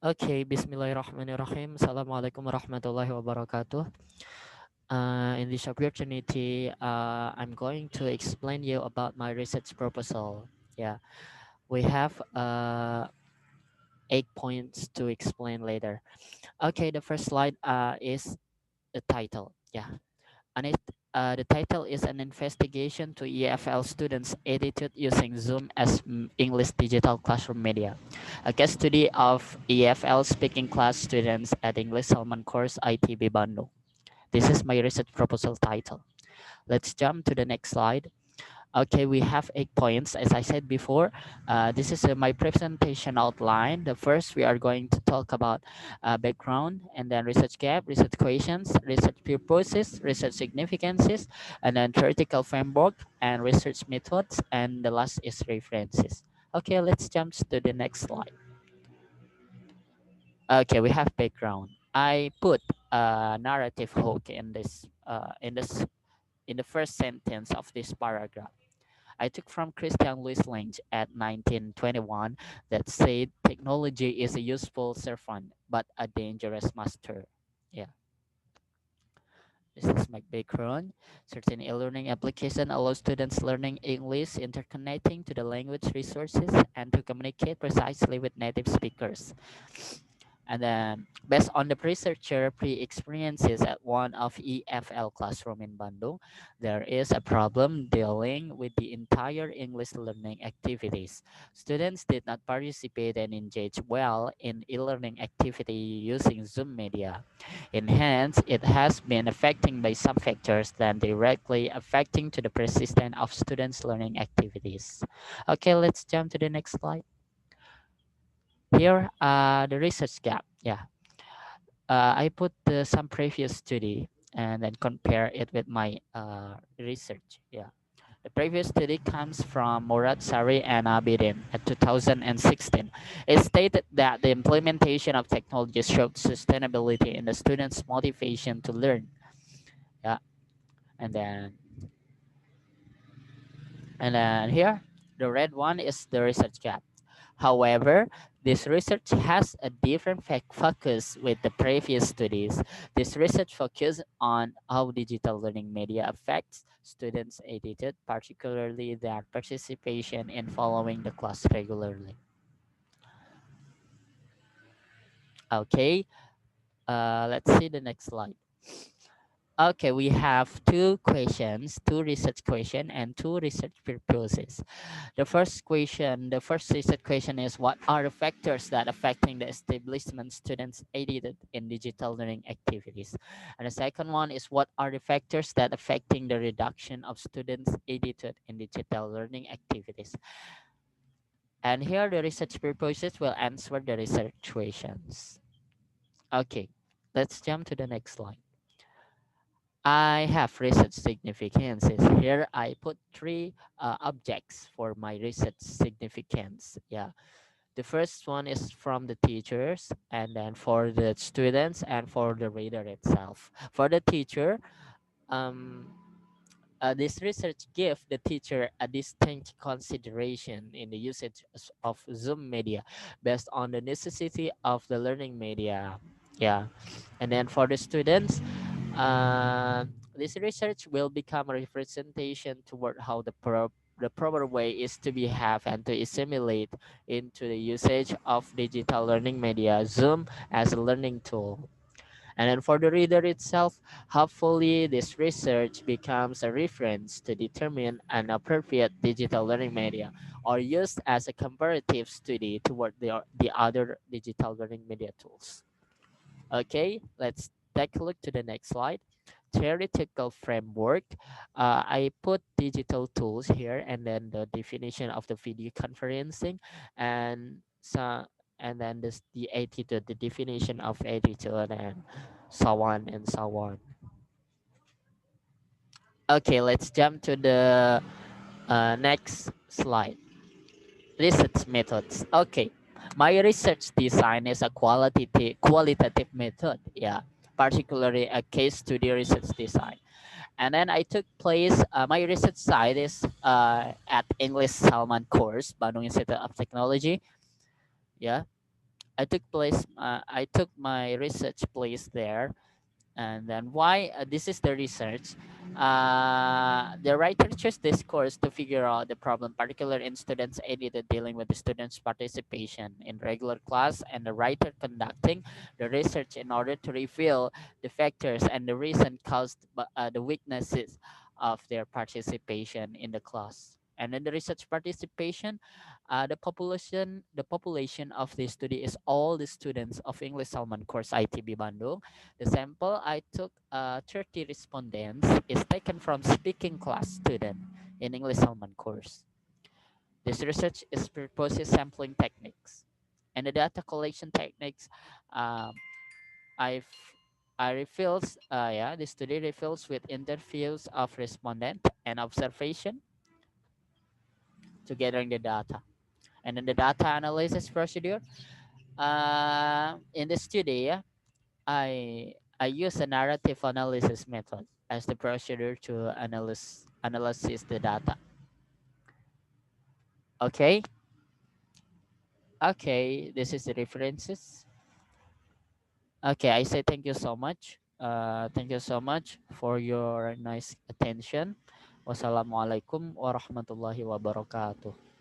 Okay, Bismillahirrahmanirrahim. Assalamualaikum warahmatullahi wabarakatuh. In this opportunity, I'm going to explain you about my research proposal. Yeah, we have 8 points to explain later. Okay, the first slide is the title. Yeah, and the title is an investigation to EFL students' attitude using Zoom as English digital classroom media. A case study of EFL speaking class students at English Salman course ITB Bandung. This is my research proposal title. Let's jump to the next slide. Okay, we have 8 points. As I said before, this is my presentation outline. The first, we are going to talk about background, and then research gap, research questions, research purposes, research significances, and then theoretical framework and research methods, and the last is references. Okay, let's jump to the next slide. Okay, we have background. I put a narrative hook in the first sentence of this paragraph. I took from Christian Louis Lange at 1921 that said technology is a useful servant but a dangerous master. Yeah, this is my background. Certain e-learning application allows students learning English, interconnecting to the language resources, and to communicate precisely with native speakers. And then, based on the researcher pre-experiences at one of EFL classroom in Bandung, there is a problem dealing with the entire English learning activities. Students did not participate and engage well in e-learning activity using Zoom media. In hence, it has been affecting by some factors than directly affecting to the persistence of students' learning activities. Okay, let's jump to the next slide. Here, the research gap. Yeah, I put some previous study and then compare it with my research. Yeah, the previous study comes from Murad Sari and Abidin at 2016. It stated that the implementation of technology showed sustainability in the students' motivation to learn. Yeah, and then here, the red one is the research gap. However, this research has a different focus with the previous studies. This research focuses on how digital learning media affects students' attitude, particularly their participation in following the class regularly. Okay, let's see the next slide. Okay, we have two questions, two research question and two research purposes. The first research question is what are the factors that affecting the establishment students aided in digital learning activities? And the second one is what are the factors that affecting the reduction of students aided in digital learning activities? And here the research purposes will answer the research questions. Okay, let's jump to the next slide. I have research significances. Here I put three objects for my research significance. Yeah. The first one is from the teachers, and then for the students, and for the reader itself. For the teacher, um, this research gives the teacher a distinct consideration in the usage of Zoom media based on the necessity of the learning media. Yeah. And then for the students, uh, this research will become a representation toward how the proper way is to behave and to assimilate into the usage of digital learning media, Zoom as a learning tool. And then for the reader itself, hopefully this research becomes a reference to determine an appropriate digital learning media or used as a comparative study toward the other digital learning media tools. Okay, let's take a look to the next slide. Theoretical framework. I put digital tools here and then the definition of the video conferencing and so and then the attitude, the definition of attitude and so on and so on. Okay, let's jump to the next slide. Research methods. Okay, my research design is a qualitative method. Yeah, particularly a case study research design. And then I took place. My research site is at English Salman course, Bandung Institute of Technology. Yeah, I took my research place there. And then why this is the research. The writer chose this course to figure out the problem, particularly in students aided in dealing with the students' participation in regular class, and the writer conducting the research in order to reveal the factors and the reason caused the weaknesses of their participation in the class. And in the research participation, the population of the study is all the students of English Salman course ITB Bandung. The sample I took, 30 respondents, is taken from speaking class student in English Salman course. This research is proposes sampling techniques, and the data collection techniques. Um, I've I refills yeah the study refills with interviews of respondent and observation to gathering the data, and then the data analysis procedure. In the study, yeah, I use a narrative analysis method as the procedure to analyze the data. Okay, okay, this is the references. Okay, I say thank you so much. Thank you so much for your nice attention. Wassalamualaikum warahmatullahi wabarakatuh.